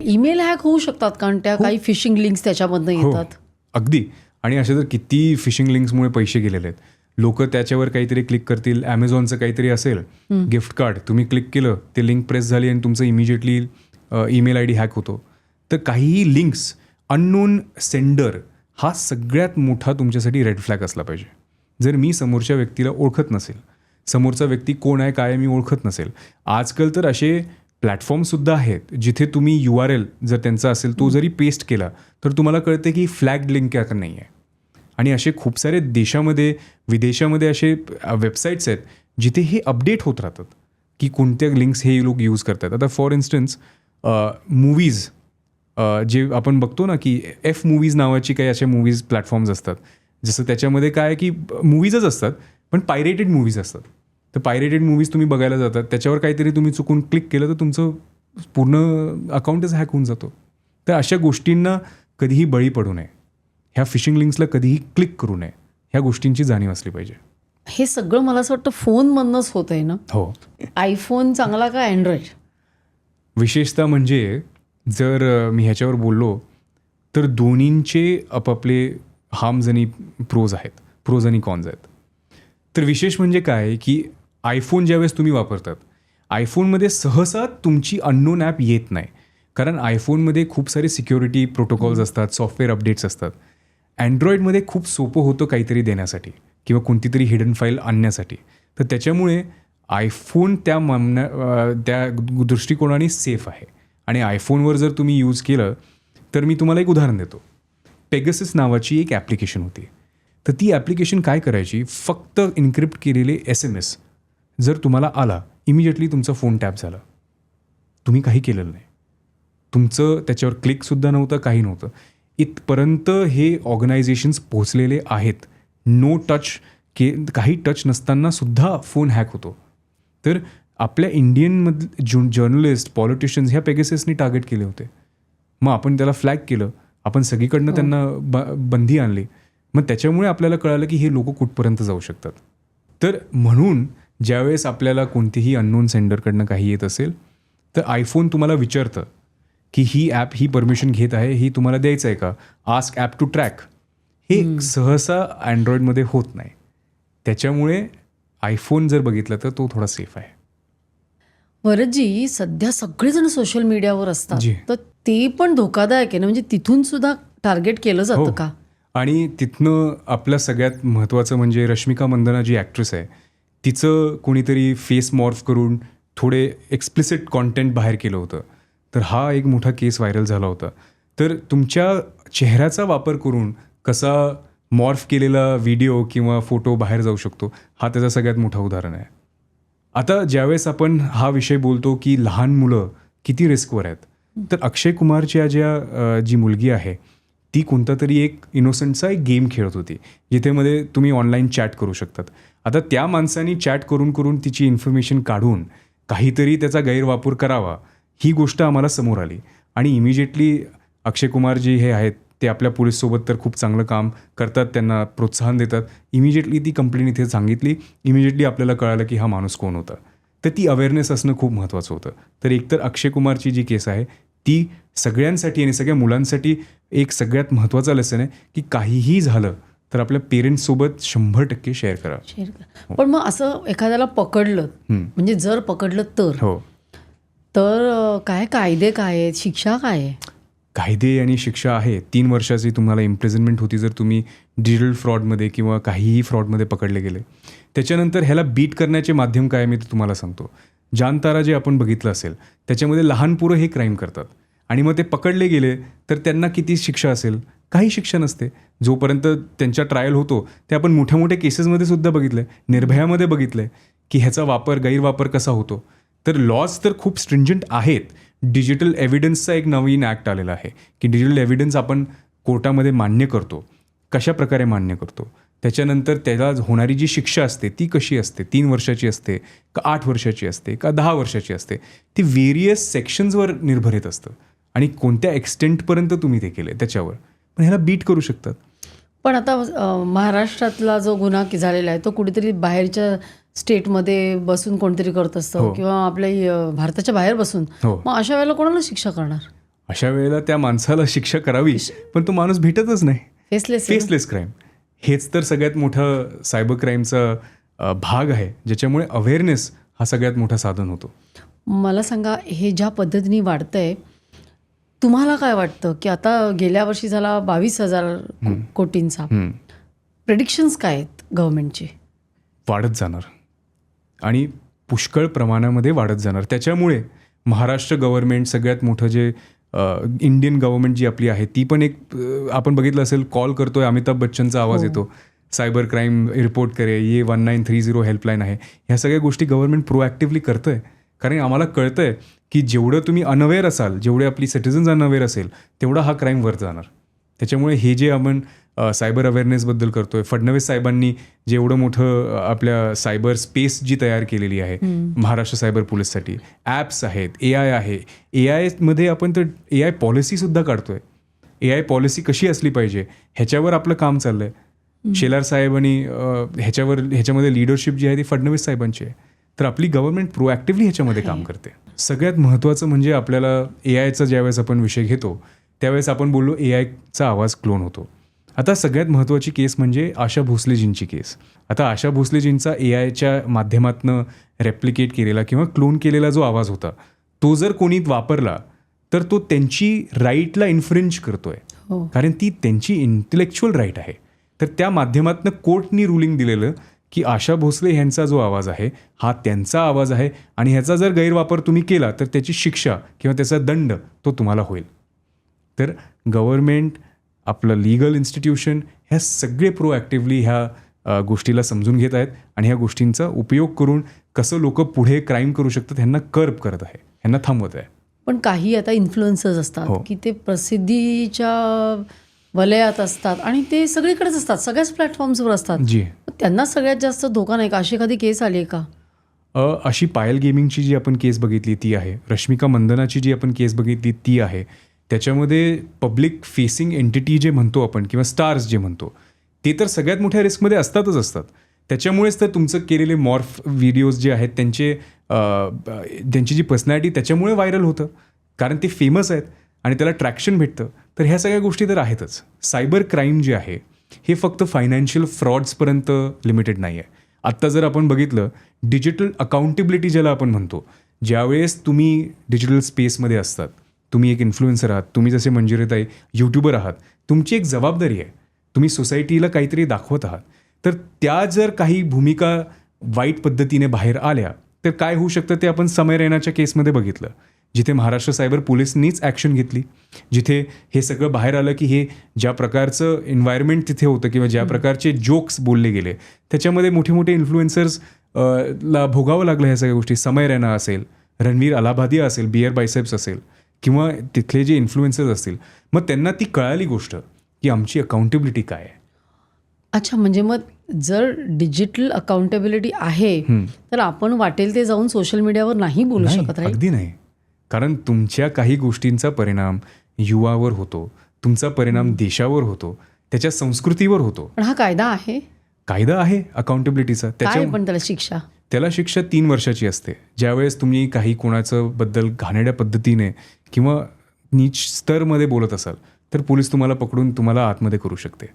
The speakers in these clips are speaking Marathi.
ईमेल हॅक होऊ शकतात कारण त्या काही फिशिंग लिंक्स त्याच्यामधनं येतात. अगदी. आणि असे तर किती फिशिंग लिंक्समुळे पैसे गेलेले आहेत. लोक त्याच्यावर काहीतरी क्लिक करतील, ॲमेझॉनचं काहीतरी असेल गिफ्ट कार्ड, तुम्ही क्लिक केलं, ते लिंक प्रेस झाली आणि तुमचं इमिजिएटली ईमेल ID हॅक होतो. तर काहीही लिंक्स अननोन सेंडर हा सगळ्यात मोठा तुमच्यासाठी रेड फ्लॅग असला पाहिजे. जर मी समोरच्या व्यक्तीला ओळखत नसेल, समोरचा व्यक्ती कोण आहे काय मी ओळखत नसेल. आजकाल तर असे प्लॅटफॉर्मसुद्धा आहेत जिथे तुम्ही URL जर त्यांचा असेल तो जरी पेस्ट केला तर तुम्हाला कळते की फ्लॅग लिंक का नाही आहे. आणि असे खूप सारे देशामध्ये विदेशामध्ये असे वेबसाईट्स आहेत जिथे हे अपडेट होत राहतात की कोणत्या लिंक्स हे लोक यूज करतात. आता फॉर इन्स्टन्स मूवीज जे आपण बघतो ना की F-Movies नावाची काही अशा मूवीज प्लॅटफॉर्म्स असतात. जसं त्याच्यामध्ये काय की मूवीजच असतात पण पायरेटेड मूवीज असतात. तर पायरेटेड मूवीज तुम्ही बघायला जातात, त्याच्यावर काहीतरी तुम्ही चुकून क्लिक केलं तर तुमचं पूर्ण अकाउंटच हॅक होऊन जातो. तर अशा गोष्टींना कधीही बळी पडू नये, ह्या फिशिंग लिंक्सला कधीही क्लिक करू नये, ह्या गोष्टींची जाणीव असली पाहिजे. हे सगळं मला असं वाटतं फोनमधनंच होत आहे ना. हो. आयफोन चांगला का अँड्रॉइड? विशेषतः म्हणजे जर मी ह्याच्यावर बोललो तर दोन्हींचे आपापले हार्म्स आणि प्रोज आहेत, प्रोज आणि कॉन्स आहेत. तर विशेष म्हणजे काय की आयफोन ज्यावेळेस तुम्ही वापरतात, आयफोनमध्ये सहसा तुमची अननोन ॲप येत नाही. कारण आयफोनमध्ये खूप सारे सिक्युरिटी प्रोटोकॉल्स असतात, सॉफ्टवेअर अपडेट्स असतात. अँड्रॉइडमध्ये खूप सोपं होतं काहीतरी देण्यासाठी किंवा कोणती तरी हिडन फाईल आणण्यासाठी. तर त्याच्यामुळे आयफोन त्या दृष्टिकोनाने सेफ आहे. आणि आयफोनवर जर तुम्ही यूज केलं तर मी तुम्हाला एक उदाहरण देतो. पेगासस नावाची एक ॲप्लिकेशन होती. तर ती ॲप्लिकेशन काय करायची, फक्त इन्क्रिप्ट केलेले SMS जर तुम्हाला आला, इमिजिएटली तुमचा फोन टॅप झाला, तुम्ही काही केलेलं नाही, तुमचं त्याच्यावर क्लिकसुद्धा नव्हतं, काही नव्हतं. इथपर्यंत हे ऑर्गनायझेशन्स पोहोचलेले आहेत. नो टच काही टच नसताना सुद्धा फोन हॅक होतो. तर आपल्या इंडियनमधले जर्नलिस्ट, पॉलिटिशियन्स ह्या पेगाससनी टार्गेट केले होते. मग आपण त्याला फ्लॅग केलं, आपण सगळीकडनं त्यांना बंदी आणली. मग त्याच्यामुळे आपल्याला कळालं की हे लोक कुठपर्यंत जाऊ शकतात. तर म्हणून ज्यावेळेस आपल्याला कोणतीही अननोन सेंडरकडनं काही येत असेल तर आयफोन तुम्हाला विचारतं की ही ॲप ही परमिशन घेत आहे, ही तुम्हाला द्यायचं आहे का, आस्क ॲप टू ट्रॅक. हे सहसा अँड्रॉइडमध्ये होत नाही. त्याच्यामुळे आयफोन जर बघितलं तर तो थोडा सेफ आहे. वरदजी, सध्या सगळेजण सोशल मीडियावर असतात, जी. तर ते पण धोकादायक आहे ना. म्हणजे तिथून सुद्धा टार्गेट केलं जातं का? आणि तिथनं आपलं सगळ्यात महत्त्वाचं म्हणजे रश्मिका मंदाना जी ॲक्ट्रेस आहे, तिचं कोणीतरी फेस मॉर्फ करून थोडे एक्सप्लिसिट कॉन्टेंट बाहेर केलं होतं. तर हा एक मोठा केस व्हायरल झाला होता. तर तुमच्या चेहऱ्याचा वापर करून कसा मॉर्फ केलेला व्हिडिओ किंवा फोटो बाहेर जाऊ शकतो, हा त्याचा सगळ्यात मोठा उदाहरण आहे. आता ज्यावेळेस आपण हा विषय बोलतो की लहान मुलं किती रिस्कवर आहेत, तर अक्षय कुमारच्या जी मुलगी आहे ती कोणता तरी एक इनोसंटचा एक गेम खेळत होती जिथे मध्ये तुम्ही ऑनलाईन चॅट करू शकतात. आता त्या माणसानी चॅट करून करून तिची इन्फॉर्मेशन काढून काहीतरी त्याचा गैरवापर करावा, ही गोष्ट आम्हाला समोर आली. आणि इमिजिएटली अक्षय कुमार जी हे आहेत ते आपल्या पोलीससोबत तर खूप चांगलं काम करतात, त्यांना प्रोत्साहन देतात. इमिजिएटली ती कंप्लेंट इथे सांगितली, इमिजिएटली आपल्याला कळालं की हा माणूस कोण होता. तर ती अवेअरनेस असणं खूप महत्त्वाचं होतं. तर एकतर अक्षय कुमारची जी केस आहे ती सगळ्यांसाठी आणि सगळ्या मुलांसाठी एक सगळ्यात महत्त्वाचा लेसन आहे की काहीही झालं तर आपल्या पेरेंट्ससोबत 100% शेअर करा. पण मग असं एखाद्याला पकडलं, म्हणजे जर पकडलं तर काय कायदे काय आहेत, शिक्षा काय आहे? कायदे आणि शिक्षा आहे. 3 वर्षाची तुम्हाला इम्प्रिझनमेंट होती जर तुम्ही डिजिटल फ्रॉडमध्ये किंवा काहीही फ्रॉडमध्ये पकडले गेले. त्याच्यानंतर ह्याला बीट करण्याचे माध्यम काय मी तुम्हाला सांगतो. जानतारा जे आपण बघितलं असेल त्याच्यामध्ये लहान पोरं हे क्राईम करतात आणि मग ते पकडले गेले तर त्यांना किती शिक्षा असेल? काही शिक्षा नसते. जोपर्यंत त्यांच्या ट्रायल होतो ते आपण मोठ्या मोठ्या केसेसमध्ये सुद्धा बघितलं आहे, निर्भयामध्ये बघितलं आहे की ह्याचा गैरवापर कसा होतो. तर लॉज तर खूप स्ट्रिंजंट आहेत. डिजिटल एव्हिडन्सचा एक नवीन ॲक्ट आलेला आहे की डिजिटल एव्हिडन्स आपण कोर्टामध्ये मान्य करतो, कशा प्रकारे मान्य करतो, त्याच्यानंतर त्याला होणारी जी शिक्षा असते ती कशी असते, 3 वर्षाची असते का 8 वर्षाची असते का 10 वर्षाची असते, ती व्हेरियस सेक्शन्सवर निर्भरित असतं आणि कोणत्या एक्सटेंटपर्यंत तुम्ही ते केले त्याच्यावर. पण ह्याला बीट करू शकतात. पण आता महाराष्ट्रातला जो गुन्हा झालेला आहे तो कुठेतरी बाहेरच्या स्टेटमध्ये बसून कोणतरी करत असतं किंवा आपल्या भारताच्या बाहेर बसून, मग अशा वेळेला कोणाला शिक्षा करणार? अशा वेळेला त्या माणसाला शिक्षा करावी, पण तो माणूस भेटतच नाही. फेसलेस क्राईम हेच तर सगळ्यात मोठं सायबर क्राईमचा भाग आहे, ज्याच्यामुळे अवेअरनेस हा सगळ्यात मोठा साधन होतो. मला सांगा, हे ज्या पद्धतीने वाढतंय, तुम्हाला काय वाटतं की आता गेल्या वर्षी झाला 22,000 कोटींचा, प्रेडिक्शन्स काय आहेत गव्हर्नमेंटचे? वाढत जाणार आणि पुष्कळ प्रमाणामध्ये वाढत जाणार. त्याच्यामुळे महाराष्ट्र गव्हर्नमेंट सगळ्यात मोठं जे इंडियन गव्हर्नमेंट जी आपली आहे ती पण एक आपण बघितलं असेल, कॉल करतोय, अमिताभ बच्चनचा आवाज येतो, सायबर क्राईम रिपोर्ट करे, ये 1930 हेल्पलाईन आहे. ह्या सगळ्या गोष्टी गव्हर्नमेंट प्रोॲक्टिव्हली करतंय, कारण आम्हाला कळतंय की जेवढं तुम्ही अनअवेअर असाल, जेवढे आपली सिटिझन्स अनअवेअर असेल, तेवढा हा क्राईम वर जाणार. त्याच्यामुळे हे जे आपण सायबर अवेअरनेसबद्दल करतोय, फडणवीस साहेबांनी जे एवढं मोठं आपल्या सायबर स्पेस जी तयार केलेली आहे महाराष्ट्र सायबर पोलीससाठी, ॲप्स आहेत, AI आहे, AIमध्ये आपण तर AI पॉलिसीसुद्धा काढतोय. AI पॉलिसी कशी असली पाहिजे ह्याच्यावर आपलं काम चाललंय. शेलार साहेबांनी ह्याच्यामध्ये लिडरशिप जी आहे ती फडणवीस साहेबांची आहे. तर आपली गव्हर्नमेंट प्रोॲक्टिव्हली ह्याच्यामध्ये काम करते. सगळ्यात महत्त्वाचं म्हणजे आपल्याला AIचा ज्यावेळेस आपण विषय घेतो त्यावेळेस आपण बोललो AIचा आवाज क्लोन होतो. आता सगळ्यात महत्त्वाची केस म्हणजे आशा भोसलेजींची केस. आता आशा भोसलेजींचा AIच्या माध्यमातनं रेप्लिकेट केलेला किंवा क्लोन केलेला जो आवाज होता, तो जर कोणी वापरला तर तो त्यांची राईटला इन्फ्रिंज करतोय, कारण ती त्यांची इंटेलेक्च्युअल राईट आहे. तर त्या माध्यमातनं कोर्टनी रुलिंग दिलेलं की आशा भोसले ह्यांचा जो आवाज आहे हा त्यांचा आवाज आहे आणि ह्याचा जर गैरवापर तुम्ही केला तर त्याची शिक्षा किंवा त्याचा दंड तो तुम्हाला होईल. तर गव्हर्नमेंट, आपलं लीगल इन्स्टिट्यूशन ह्या सगळे प्रोॲक्टिव्हली ह्या गोष्टीला समजून घेत आहेत आणि ह्या गोष्टींचा उपयोग करून कसं लोक पुढे क्राईम करू शकतात ह्यांना कर्ब करत आहे, ह्यांना थांबवत आहे. पण काही आता इन्फ्लुएन्सर्स असतात की ते प्रसिद्धीच्या वलयात असतात आणि ते सगळीकडेच असतात, सगळ्याच प्लॅटफॉर्म्सवर असतात. जी, त्यांना सगळ्यात जास्त धोका नाही का? अशी एखादी केस आली आहे का? अशी पायल गेमिंगची जी आपण केस बघितली ती आहे, रश्मिका मंदनाची जी आपण केस बघितली ती आहे. त्याच्यामध्ये पब्लिक फेसिंग एंटिटी जे म्हणतो आपण किंवा स्टार्स जे म्हणतो ते तर सगळ्यात मोठ्या रिस्कमध्ये असतातच असतात. त्याच्यामुळेच तर तुमचं केलेले मॉर्फ व्हिडिओज जे आहेत त्यांची जी पर्सनॅलिटी त्याच्यामुळे व्हायरल होतं, कारण ते फेमस आहेत आणि त्याला ट्रॅक्शन भेटतं. तर ह्या सगळ्या गोष्टी तर आहेतच. सायबर क्राईम जे आहे हे फक्त फायनान्शियल फ्रॉड्सपर्यंत लिमिटेड नाही आहे. आत्ता जर आपण बघितलं, डिजिटल अकाउंटेबिलिटी ज्याला आपण म्हणतो, ज्यावेळेस तुम्ही डिजिटल स्पेसमध्ये असतात, तुम्ही एक इन्फ्लुएन्सर आहात, तुम्ही जसे मंजिरीताई यूट्यूबर आहात, तुमची एक जबाबदारी आहे, तुम्ही सोसायटीला काहीतरी दाखवत आहात. तर त्या जर काही भूमिका वाईट पद्धतीने बाहेर आल्या तर काय होऊ शकतं ते आपण समय रैनाच्या केसमध्ये बघितलं, जिथे महाराष्ट्र सायबर पोलिसनीच ॲक्शन घेतली, जिथे हे सगळं बाहेर आलं की हे ज्या प्रकारचं एन्व्हायरमेंट तिथे होतं किंवा ज्या प्रकारचे जोक्स बोलले गेले त्याच्यामध्ये मोठे मोठे इन्फ्लुएन्सर्स ला भोगावं लागलं ह्या सगळ्या गोष्टी. समय रैना असेल, रणवीर अलाहाबादिया असेल, बियर बायसेप्स असेल किंवा तिथले जे इन्फ्लुएन्सर्स असतील, मग त्यांना ती कळाली गोष्ट की आमची अकाउंटेबिलिटी काय आहे. अच्छा, म्हणजे मग जर डिजिटल अकाउंटेबिलिटी आहे तर आपण वाटेल ते जाऊन सोशल मीडियावर नाही बोलू शकत. अगदी नाही, कारण तुमच्या काही गोष्टींचा परिणाम युवावर होतो, तुमचा परिणाम देशावर होतो, त्याच्या संस्कृतीवर होतो. पण हा कायदा आहे अकाउंटेबिलिटीचा. पण त्याला शिक्षा 3 वर्षाची असते. ज्यावेळेस तुम्ही काही कोणाचं बद्दल घाणेरड्या पद्धतीने किंवा नीच स्तरमध्ये बोलत असाल तर पोलीस तुम्हाला पकडून तुम्हाला आतमध्ये करू शकते.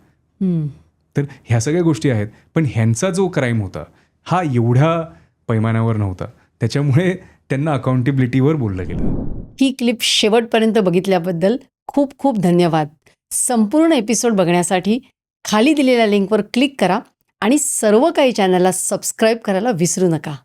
तर ह्या सगळ्या गोष्टी आहेत. पण ह्यांचा जो क्राईम होता हा एवढ्या पैमानावर नव्हता, त्याच्यामुळे त्यांना अकाउंटेबिलिटीवर बोललं गेलं. ही क्लिप शेवटपर्यंत बघितल्याबद्दल खूप खूप धन्यवाद. संपूर्ण एपिसोड बघण्यासाठी खाली दिलेल्या लिंकवर क्लिक करा आणि सर्व काही चॅनलला सबस्क्राईब करायला विसरू नका.